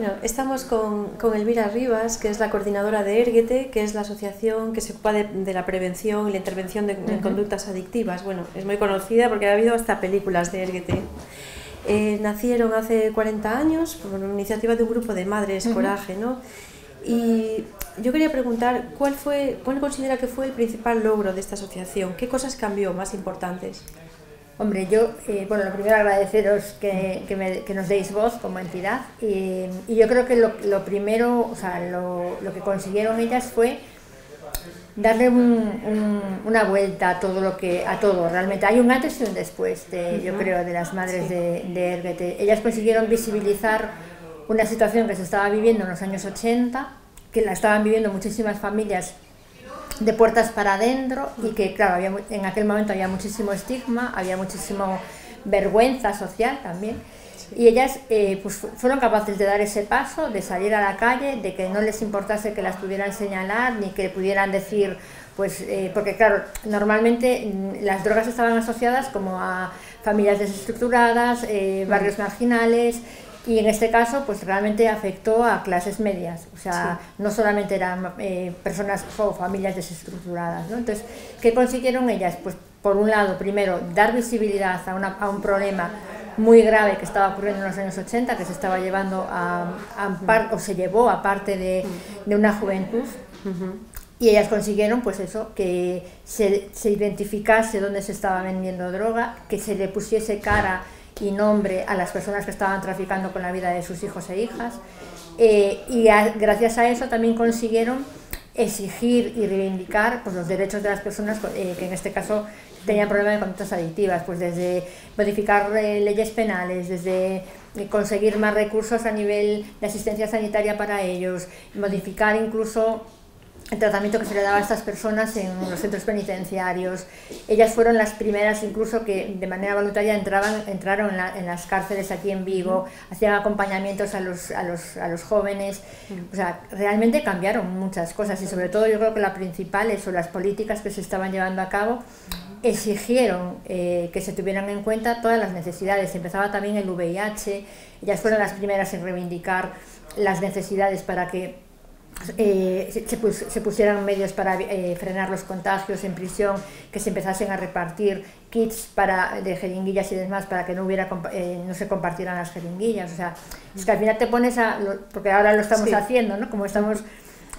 Bueno, estamos con Elvira Rivas, que es la coordinadora de Érguete, que es la asociación que se ocupa de la prevención y la intervención en conductas adictivas. Bueno, es muy conocida porque ha habido hasta películas de Érguete. Nacieron hace 40 años por una iniciativa de un grupo de madres, Coraje, ¿no? Y yo quería preguntar, ¿cuál considera que fue el principal logro de esta asociación? ¿Qué cosas cambió más importantes? Hombre, bueno, lo primero agradeceros que nos deis voz como entidad y yo creo que lo primero, o sea, lo que consiguieron ellas fue darle una vuelta a todo, realmente. Hay un antes y un después, yo creo, de las madres de Érguete. Ellas consiguieron visibilizar una situación que se estaba viviendo en los años 80, que la estaban viviendo muchísimas familias de puertas para adentro y que, claro, en aquel momento había muchísimo estigma, había muchísima vergüenza social también. Y ellas pues fueron capaces de dar ese paso, de salir a la calle, de que no les importase que las pudieran señalar, ni que pudieran decir, pues, porque claro, normalmente las drogas estaban asociadas como a familias desestructuradas, barrios marginales, y en este caso pues realmente afectó a clases medias, o sea, no solamente eran personas o familias desestructuradas, ¿no? Entonces, ¿qué consiguieron ellas? Pues por un lado, primero, dar visibilidad a un problema muy grave que estaba ocurriendo en los años 80, que se estaba llevando o se llevó a parte de una juventud, y ellas consiguieron pues eso, que se identificase dónde se estaba vendiendo droga, que se le pusiese cara y nombre a las personas que estaban traficando con la vida de sus hijos e hijas, gracias a eso también consiguieron exigir y reivindicar pues, los derechos de las personas que en este caso tenían problemas de conductas adictivas, pues desde modificar leyes penales, desde conseguir más recursos a nivel de asistencia sanitaria para ellos, modificar incluso el tratamiento que se le daba a estas personas en los centros penitenciarios. Ellas fueron las primeras incluso que de manera voluntaria entraron en las cárceles aquí en Vigo, hacían acompañamientos a los jóvenes, o sea, realmente cambiaron muchas cosas y sobre todo yo creo que la principal es las políticas que se estaban llevando a cabo exigieron que se tuvieran en cuenta todas las necesidades. Empezaba también el VIH, ellas fueron las primeras en reivindicar las necesidades para que se pusieran medios para frenar los contagios en prisión, que se empezasen a repartir kits de jeringuillas y demás para que no se compartieran las jeringuillas. O sea, es que al final te pones porque ahora lo estamos haciendo, ¿no? Como estamos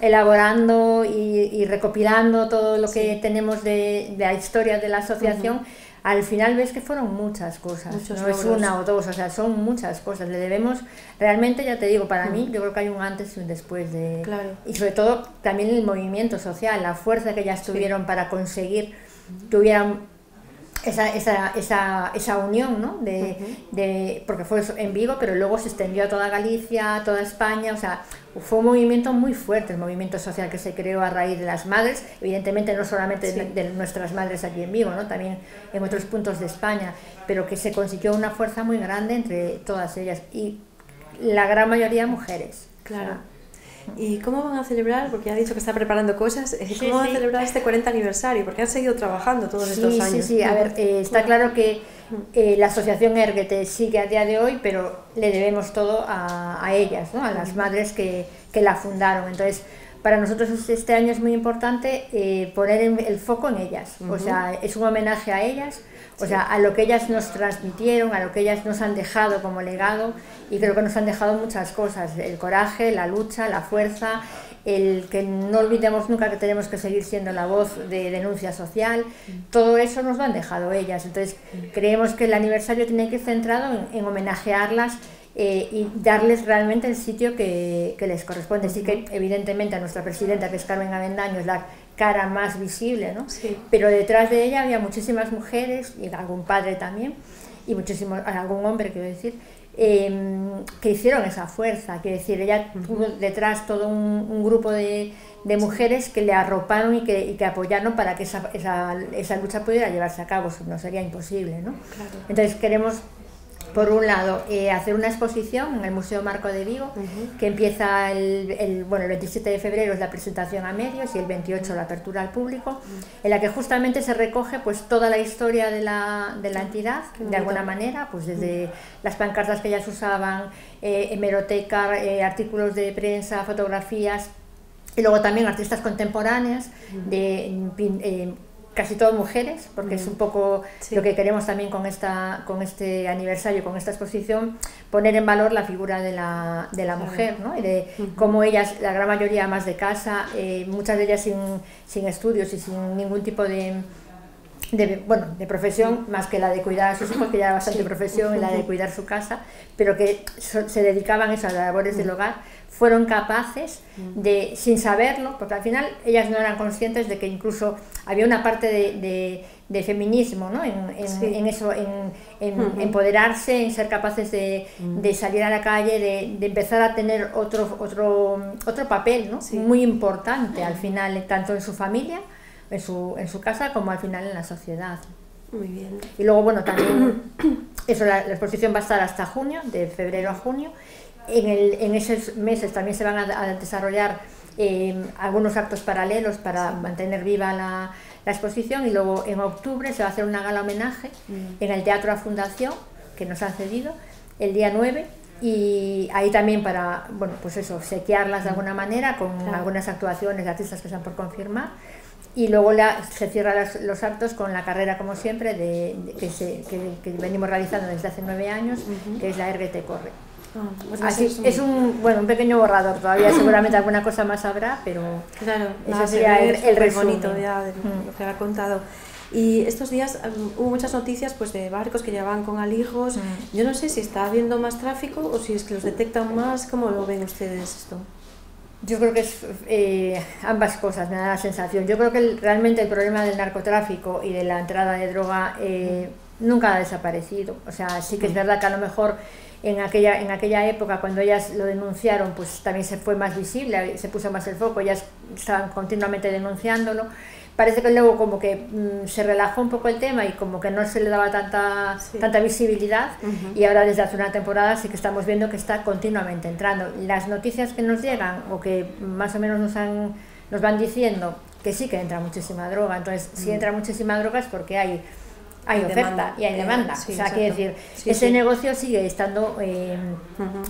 elaborando y recopilando todo lo que tenemos de la historia de la asociación, al final ves que fueron muchas cosas, no es una o dos, o sea, son muchas cosas. Le debemos, realmente, ya te digo, para mí, yo creo que hay un antes y un después y sobre todo también el movimiento social, la fuerza que ellas tuvieron para conseguir que hubiera esa unión, ¿no? Porque fue en Vigo, pero luego se extendió a toda Galicia, a toda España, o sea, fue un movimiento muy fuerte, el movimiento social que se creó a raíz de las madres, evidentemente no solamente de nuestras madres aquí en Vigo, ¿no? También en otros puntos de España, pero que se consiguió una fuerza muy grande entre todas ellas, y la gran mayoría mujeres. Claro. ¿Y cómo van a celebrar? Porque ha dicho que está preparando cosas. ¿Cómo van a celebrar este 40 aniversario? Porque han seguido trabajando todos estos años. Sí, a ver, está claro que la asociación Érguete sigue a día de hoy, pero le debemos todo a ellas, ¿no? A las madres que la fundaron. Entonces, para nosotros este año es muy importante poner el foco en ellas. O sea, es un homenaje a ellas, o sea, a lo que ellas nos transmitieron, a lo que ellas nos han dejado como legado, y creo que nos han dejado muchas cosas: el coraje, la lucha, la fuerza, el que no olvidemos nunca que tenemos que seguir siendo la voz de denuncia social. Todo eso nos lo han dejado ellas. Entonces creemos que el aniversario tiene que ir centrado en homenajearlas y darles realmente el sitio que les corresponde. Sí que evidentemente a nuestra presidenta, que es Carmen Avendaño, es la cara más visible, ¿no? Pero detrás de ella había muchísimas mujeres y algún padre también, y algún hombre, quiero decir, que hicieron esa fuerza. Quiero decir, ella tuvo detrás todo un grupo de mujeres que le arroparon y que apoyaron para que esa lucha pudiera llevarse a cabo. No sería imposible, ¿no? Entonces queremos por un lado, hacer una exposición en el Museo Marco de Vigo, que empieza el 27 de febrero es la presentación a medios y el 28 la apertura al público, en la que justamente se recoge pues toda la historia de la entidad, de alguna manera, pues desde las pancartas que ellas usaban, hemeroteca, artículos de prensa, fotografías, y luego también artistas contemporáneas de casi todas mujeres, porque es un poco lo que queremos también con este aniversario, con esta exposición, poner en valor la figura de la mujer, ¿no? Y de cómo ellas, la gran mayoría más de casa, muchas de ellas sin estudios y sin ningún tipo de profesión, más que la de cuidar a sus hijos, que ya era bastante profesión, y la de cuidar su casa, pero que se dedicaban a las labores del hogar, fueron capaces de, sin saberlo, porque al final ellas no eran conscientes de que incluso había una parte de feminismo, ¿no? en eso, en empoderarse, en ser capaces de salir a la calle, de empezar a tener otro papel, ¿no? Muy importante al final, tanto en su familia, en su casa, como al final en la sociedad. Muy bien. Y luego, bueno, también la exposición va a estar hasta junio, de febrero a junio. En esos meses también se van a desarrollar algunos actos paralelos para mantener viva la exposición, y luego en octubre se va a hacer una gala homenaje en el Teatro La Fundación, que nos han cedido, el día 9, y ahí también para, bueno, pues eso, sequearlas de alguna manera con algunas actuaciones de artistas que están por confirmar. Y luego se cierran los actos con la carrera, como siempre, que venimos realizando desde hace 9 años, que es la Erguete Corre. Así, es un pequeño borrador, todavía seguramente alguna cosa más habrá, pero claro, eso sería el resumen. Bonito ya de lo que ha contado. Y estos días hubo muchas noticias pues de barcos que llevaban con alijos. Yo no sé si está habiendo más tráfico o si es que los detectan más. ¿Cómo lo ven ustedes esto? Yo creo que es ambas cosas, me da la sensación. Yo creo que realmente el problema del narcotráfico y de la entrada de droga nunca ha desaparecido. O sea, sí que es verdad que a lo mejor en aquella época, cuando ellas lo denunciaron, pues también se fue más visible, se puso más el foco, ellas estaban continuamente denunciándolo. Parece que luego como que se relajó un poco el tema y como que no se le daba tanta visibilidad, y ahora desde hace una temporada sí que estamos viendo que está continuamente entrando. Las noticias que nos llegan o que más o menos nos van diciendo que sí que entra muchísima droga, entonces si entra muchísima droga es porque hay oferta demanda, y hay demanda, o sea, quiere decir, ese negocio sigue estando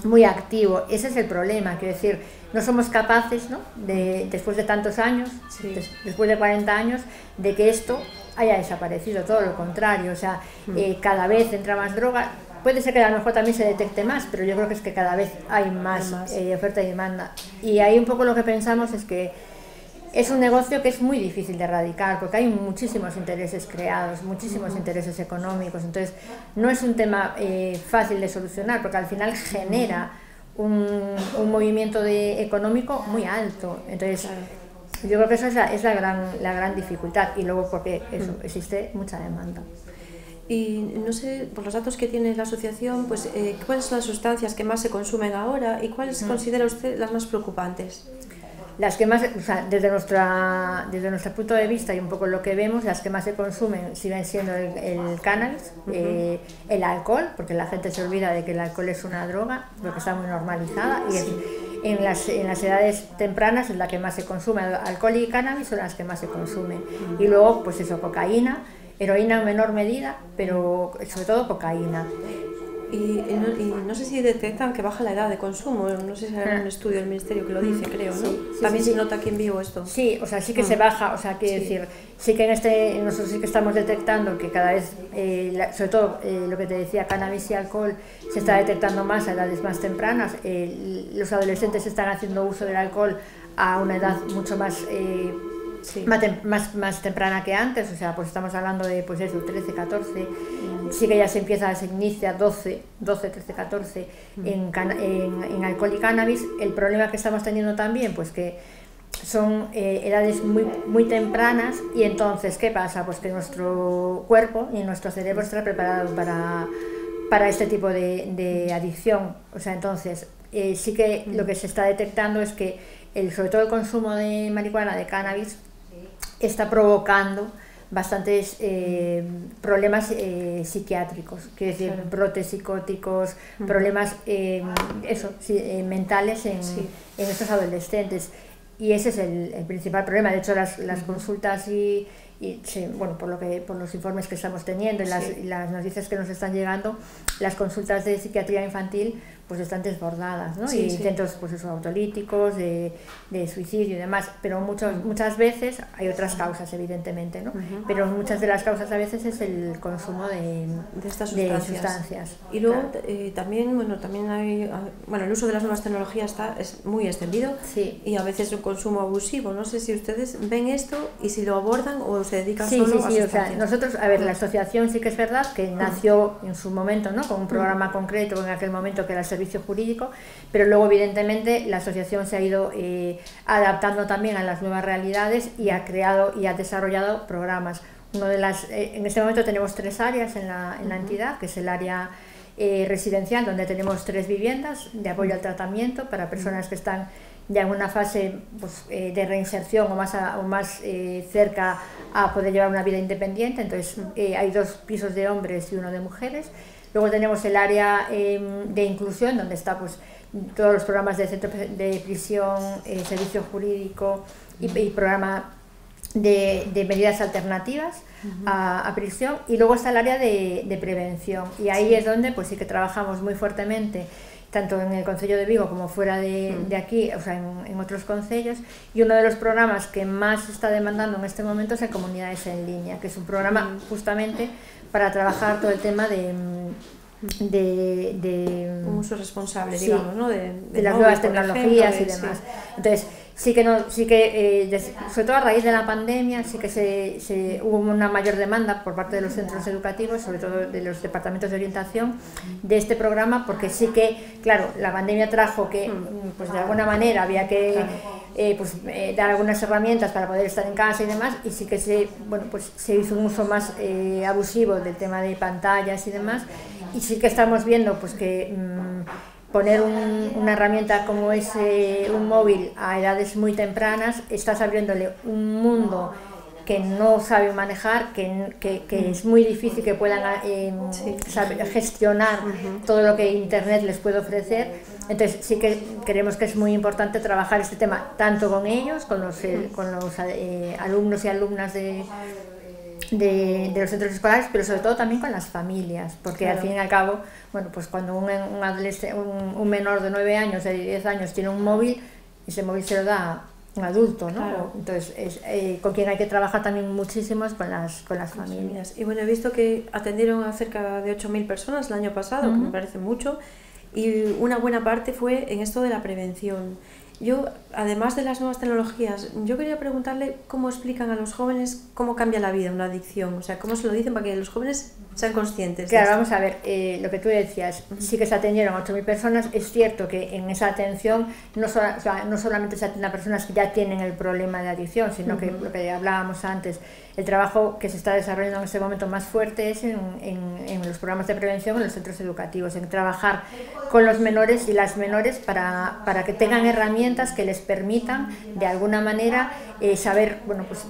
muy activo. Ese es el problema, quiero decir, no somos capaces, ¿no?, después de tantos años, después de 40 años, de que esto haya desaparecido, todo lo contrario, o sea, cada vez entra más droga. Puede ser que a lo mejor también se detecte más, pero yo creo que es que cada vez hay más oferta y demanda, y ahí un poco lo que pensamos es que es un negocio que es muy difícil de erradicar, porque hay muchísimos intereses creados, muchísimos intereses económicos, entonces no es un tema fácil de solucionar, porque al final genera un movimiento económico muy alto. Entonces yo creo que eso es la gran dificultad, y luego porque eso, existe mucha demanda. Y no sé, por los datos que tiene la asociación, pues ¿cuáles son las sustancias que más se consumen ahora y cuáles considera usted las más preocupantes? Las que más, o sea, desde nuestro punto de vista y un poco lo que vemos, las que más se consumen siguen siendo el cannabis, el alcohol, porque la gente se olvida de que el alcohol es una droga, porque está muy normalizada, y en las edades tempranas es la que más se consume. Alcohol y cannabis son las que más se consumen. Y luego, pues eso, cocaína, heroína en menor medida, pero sobre todo cocaína. Y no sé si detectan que baja la edad de consumo, no sé si hay un estudio del Ministerio que lo dice, creo, ¿no? También se nota aquí en Vigo esto. Sí, o sea, sí que se baja, o sea, quiere decir, sí que nosotros sí que estamos detectando que cada vez, sobre todo lo que te decía, cannabis y alcohol, se está detectando más a edades más tempranas. Los adolescentes están haciendo uso del alcohol a una edad mucho más más temprana que antes, o sea, pues estamos hablando de, pues eso, 13, 14, sí que ya se inicia 12, 13, 14 en alcohol y cannabis. El problema que estamos teniendo también, pues que son edades muy tempranas, y entonces, ¿qué pasa? Pues que nuestro cuerpo y nuestro cerebro está preparado para este tipo de adicción, o sea, entonces sí que lo que se está detectando es que sobre todo el consumo de marihuana, de cannabis, está provocando bastantes problemas psiquiátricos, quiero decir, brotes psicóticos, problemas mentales en estos adolescentes. Y ese es el principal problema. De hecho, las consultas bueno, por los informes que estamos teniendo y las noticias que nos están llegando, las consultas de psiquiatría infantil pues están desbordadas, ¿no? Y intentos pues autolíticos, de suicidio y demás, pero muchas veces hay otras causas, evidentemente, ¿no? Pero muchas de las causas a veces es el consumo de estas sustancias. Y luego también hay, el uso de las nuevas tecnologías es muy extendido y a veces un consumo abusivo. No sé si ustedes ven esto y si lo abordan o se dedican solo a sustancias. O sea, nosotros, la asociación sí que es verdad que nació en su momento, ¿no? Con un programa concreto en aquel momento que era el servicio jurídico, pero luego evidentemente la asociación se ha ido adaptando también a las nuevas realidades y ha creado y ha desarrollado programas. En este momento tenemos 3 áreas en la entidad, que es el área residencial, donde tenemos 3 viviendas de apoyo al tratamiento para personas que están ya en una fase pues, de reinserción o más cerca a poder llevar una vida independiente. Entonces hay 2 pisos de hombres y 1 de mujeres. Luego tenemos el área de inclusión, donde está pues todos los programas de centro de prisión, servicio jurídico y programa de medidas alternativas a prisión. Y luego está el área de prevención, y ahí es donde pues sí que trabajamos muy fuertemente, tanto en el Concello de Vigo como fuera de aquí, o sea, en otros concellos. Y uno de los programas que más se está demandando en este momento es el Comunidades en Línea, que es un programa justamente para trabajar todo el tema de un uso responsable, digamos, ¿no? de las nuevas tecnologías y demás. Entonces, sobre todo a raíz de la pandemia, sí que hubo una mayor demanda por parte de los centros educativos, sobre todo de los departamentos de orientación, de este programa, porque sí que, claro, la pandemia trajo que, pues de alguna manera había que dar algunas herramientas para poder estar en casa y demás, y sí que se hizo un uso más abusivo del tema de pantallas y demás, y sí que estamos viendo pues que poner una herramienta como es un móvil a edades muy tempranas, estás abriéndole un mundo que no saben manejar, que es muy difícil que puedan saber gestionar todo lo que Internet les puede ofrecer. Entonces sí que creemos que es muy importante trabajar este tema tanto con ellos, con los alumnos y alumnas de los centros escolares, pero sobre todo también con las familias, porque al fin y al cabo, bueno, pues cuando un menor de 9 años, de 10 años tiene un móvil, ese móvil se lo da un adulto, ¿no? Claro. Entonces con quien hay que trabajar también muchísimo es con las familias. Y bueno, he visto que atendieron a cerca de 8.000 personas el año pasado, que me parece mucho, y una buena parte fue en esto de la prevención. Yo, además de las nuevas tecnologías, yo quería preguntarle cómo explican a los jóvenes cómo cambia la vida una adicción, o sea, cómo se lo dicen para que los jóvenes sean conscientes. Claro, vamos a ver, lo que tú decías, sí que se atendieron a 8.000 personas, es cierto que en esa atención no solamente se atienden a personas que ya tienen el problema de adicción, sino que lo que hablábamos antes, el trabajo que se está desarrollando en este momento más fuerte es en los programas de prevención en los centros educativos, en trabajar con los menores y las menores para que tengan herramientas que les permitan de alguna manera saber, bueno, pues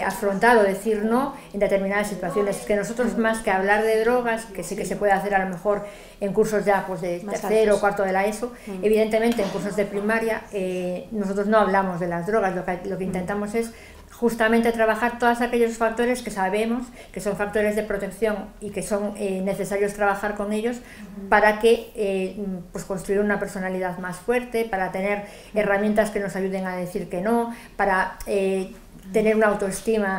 afrontar o decir no en determinadas situaciones. Que nosotros, más que hablar de drogas, que sí que se puede hacer a lo mejor en cursos ya pues de tercero o cuarto de la ESO, evidentemente en cursos de primaria nosotros no hablamos de las drogas, lo que intentamos es justamente trabajar todos aquellos factores que sabemos que son factores de protección y que son necesarios trabajar con ellos para que pues construir una personalidad más fuerte, para tener herramientas que nos ayuden a decir que no, para tener una autoestima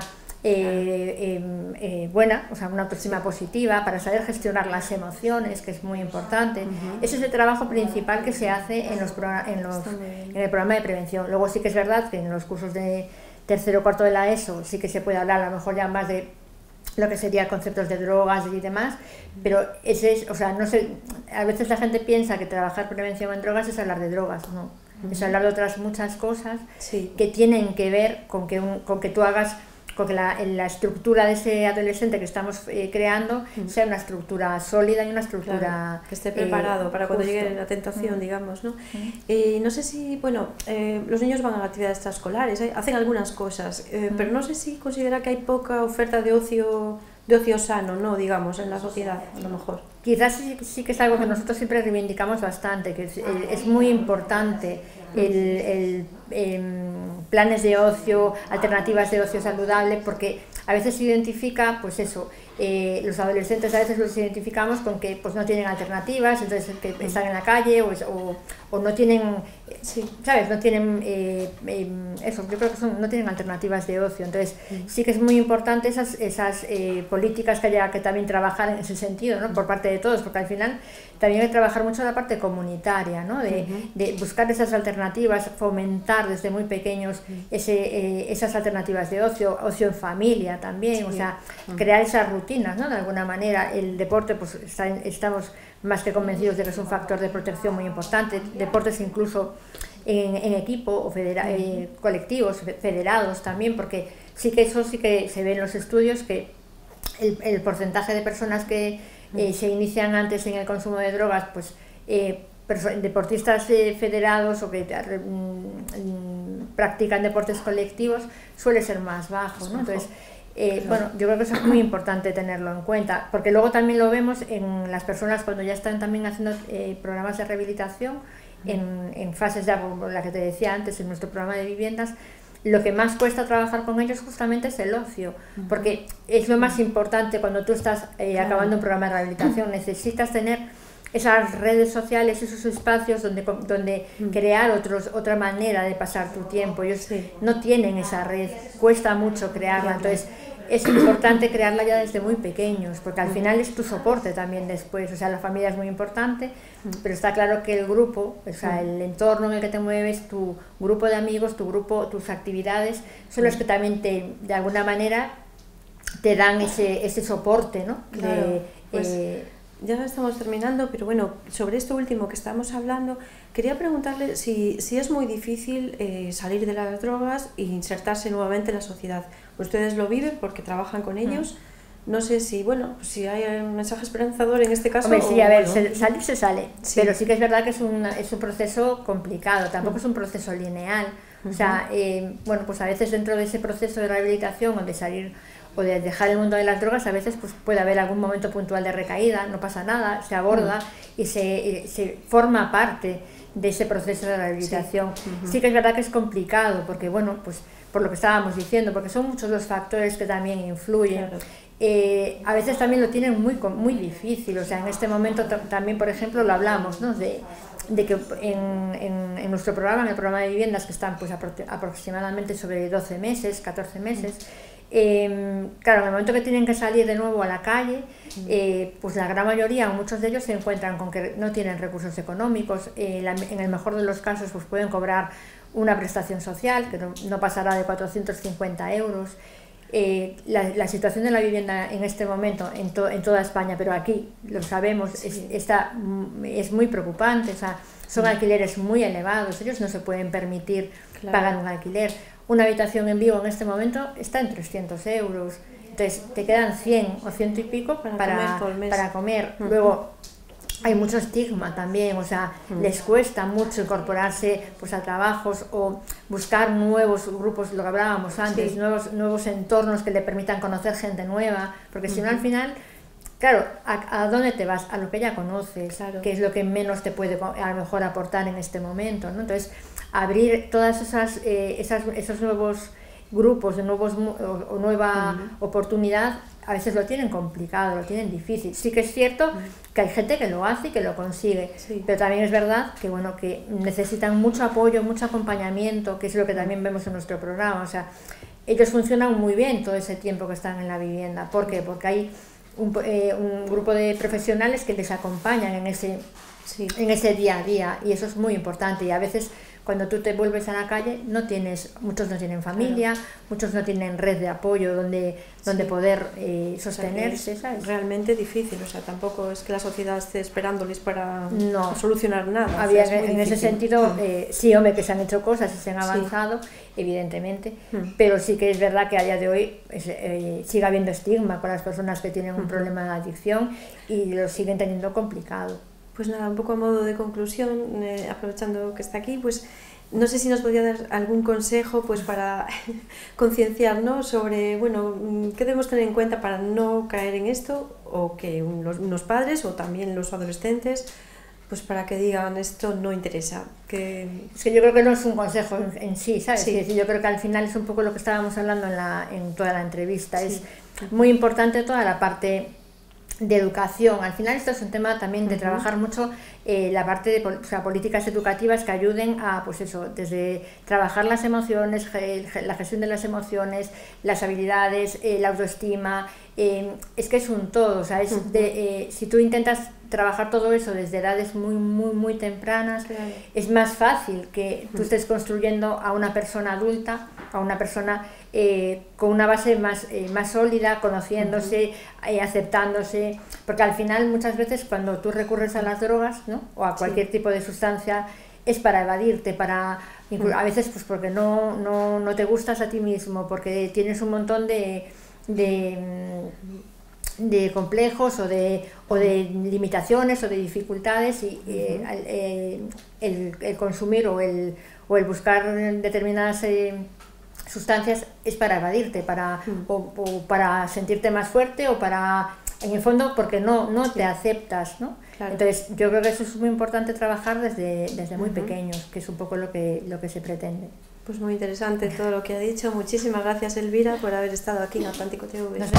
buena, o sea, una autoestima positiva, para saber gestionar las emociones, que es muy importante. Ese es el trabajo principal que se hace en el programa de prevención. Luego sí que es verdad que en los cursos de tercero o cuarto de la ESO sí que se puede hablar a lo mejor ya más de lo que sería conceptos de drogas y demás, pero no sé, a veces la gente piensa que trabajar prevención en drogas es hablar de drogas, no, es hablar de otras muchas cosas que tienen que ver con que tú hagas con que la estructura de ese adolescente que estamos creando sea una estructura sólida y una estructura... Claro, que esté preparado para cuando llegue la tentación, digamos, ¿no? No sé si, bueno, los niños van a actividades extraescolares, hacen algunas cosas, pero no sé si considera que hay poca oferta de ocio sano, ¿no? Digamos, en la sociedad, a lo mejor. Quizás sí que es algo que nosotros siempre reivindicamos bastante, que es muy importante planes de ocio, alternativas de ocio saludable, porque a veces se identifica, pues eso, los adolescentes a veces los identificamos con que pues no tienen alternativas, entonces que están en la calle o no tienen, ¿sabes? No tienen eso, yo creo que no tienen alternativas de ocio, entonces sí que es muy importante esas políticas que haya que también trabajar en ese sentido, ¿no? Por parte de todos, porque al final también hay que trabajar mucho la parte comunitaria, ¿no? De buscar esas alternativas, fomentar desde muy pequeños esas alternativas de ocio en familia también, o sea, crear esas rutinas, ¿no? De alguna manera el deporte, pues estamos más que convencidos de que es un factor de protección muy importante, deportes incluso en equipo o colectivos, federados también, porque sí que se ve en los estudios que el porcentaje de personas que se inician antes en el consumo de drogas, pues deportistas federados o que practican deportes colectivos suele ser más bajo, ¿no? Entonces, bueno, yo creo que eso es muy importante tenerlo en cuenta, porque luego también lo vemos en las personas cuando ya están también haciendo programas de rehabilitación, en fases ya, como la que te decía antes, en nuestro programa de viviendas. Lo que más cuesta trabajar con ellos justamente es el ocio, porque es lo más importante cuando tú estás acabando un programa de rehabilitación. Necesitas tener esas redes sociales, esos espacios donde crear otra manera de pasar tu tiempo. Ellos no tienen esa red, cuesta mucho crearla, entonces es importante crearla ya desde muy pequeños, porque al final es tu soporte también después, o sea, la familia es muy importante, pero está claro que el grupo, o sea, el entorno en el que te mueves, tu grupo de amigos, tus actividades, son los que también de alguna manera te dan ese soporte, ¿no? Claro, ya estamos terminando, pero bueno, sobre esto último que estamos hablando, quería preguntarle si es muy difícil salir de las drogas e insertarse nuevamente en la sociedad. Ustedes lo viven porque trabajan con ellos. No sé si, bueno, si hay un mensaje esperanzador en este caso. Hombre, sí, a ver, salir se sale, pero sí que es verdad que es un proceso complicado, tampoco es un proceso lineal. O sea, bueno, pues a veces dentro de ese proceso de rehabilitación o de salir o de dejar el mundo de las drogas, a veces pues puede haber algún momento puntual de recaída, no pasa nada, se aborda y se forma parte de ese proceso de rehabilitación. Sí que es verdad que es complicado, porque bueno, pues por lo que estábamos diciendo, porque son muchos los factores que también influyen. Claro. A veces también lo tienen muy difícil, o sea, en este momento también, por ejemplo, lo hablamos, ¿no? De que en nuestro programa, en el programa de viviendas, que están pues aproximadamente sobre 12 meses, 14 meses, claro, en el momento que tienen que salir de nuevo a la calle, pues la gran mayoría o muchos de ellos se encuentran con que no tienen recursos económicos, en el mejor de los casos pues pueden cobrar una prestación social que no pasará de 450 euros. La situación de la vivienda en este momento en toda España, pero aquí lo sabemos, es muy preocupante, o sea, son alquileres muy elevados, ellos no se pueden permitir pagar un alquiler. Una habitación en Vigo en este momento está en 300 euros, entonces te quedan 100 o 100 y pico para comer. Luego hay mucho estigma también, o sea, les cuesta mucho incorporarse pues a trabajos o buscar nuevos grupos, lo que hablábamos antes, nuevos entornos que le permitan conocer gente nueva, porque si no al final, claro, ¿a dónde te vas? A lo que ya conoces, que es lo que menos te puede a lo mejor aportar en este momento, ¿no? Entonces, abrir todas esos nuevos grupos, o nueva oportunidad, a veces lo tienen complicado, lo tienen difícil. Sí que es cierto que hay gente que lo hace y que lo consigue, pero también es verdad que, bueno, que necesitan mucho apoyo, mucho acompañamiento, que es lo que también vemos en nuestro programa. O sea, ellos funcionan muy bien todo ese tiempo que están en la vivienda. ¿Por qué? Porque hay un grupo de profesionales que les acompañan en ese día a día, y eso es muy importante. Y a veces cuando tú te vuelves a la calle, muchos no tienen familia, muchos no tienen red de apoyo donde poder sostenerse, o sea, ¿sabes? Realmente difícil, o sea, tampoco es que la sociedad esté esperándoles para solucionar nada. Había, o sea, en ese sentido, sí, hombre, que se han hecho cosas y se han avanzado, evidentemente, pero sí que es verdad que a día de hoy sigue habiendo estigma con las personas que tienen un problema de adicción y lo siguen teniendo complicado. Pues nada, un poco a modo de conclusión, aprovechando que está aquí, pues no sé si nos podría dar algún consejo pues para concienciarnos sobre, bueno, qué debemos tener en cuenta para no caer en esto, o que unos padres o también los adolescentes, pues para que digan esto no interesa. Es que yo creo que no es un consejo en sí, ¿sabes? Sí. Yo creo que al final es un poco lo que estábamos hablando en toda la entrevista. Sí. Es muy importante toda la parte de educación. Al final esto es un tema también de trabajar mucho la parte de políticas educativas que ayuden a, pues eso, desde trabajar las emociones, la gestión de las emociones, las habilidades, la autoestima. Es que es un todo, ¿sabes? Si tú intentas trabajar todo eso desde edades muy tempranas, es más fácil que tú estés construyendo a una persona adulta, a una persona con una base más sólida, conociéndose, aceptándose, porque al final muchas veces cuando tú recurres a las drogas, ¿no? O a cualquier tipo de sustancia, es para evadirte, a veces pues porque no te gustas a ti mismo, porque tienes un montón de complejos o de limitaciones o de dificultades y el consumir o el buscar determinadas sustancias es para evadirte, o para sentirte más fuerte, o para, en el fondo, porque no te aceptas, ¿no? Claro. Entonces yo creo que eso es muy importante trabajar desde muy pequeños, que es un poco lo que se pretende. Pues muy interesante todo lo que ha dicho. Muchísimas gracias, Elvira, por haber estado aquí en Atlántico TV. No sé.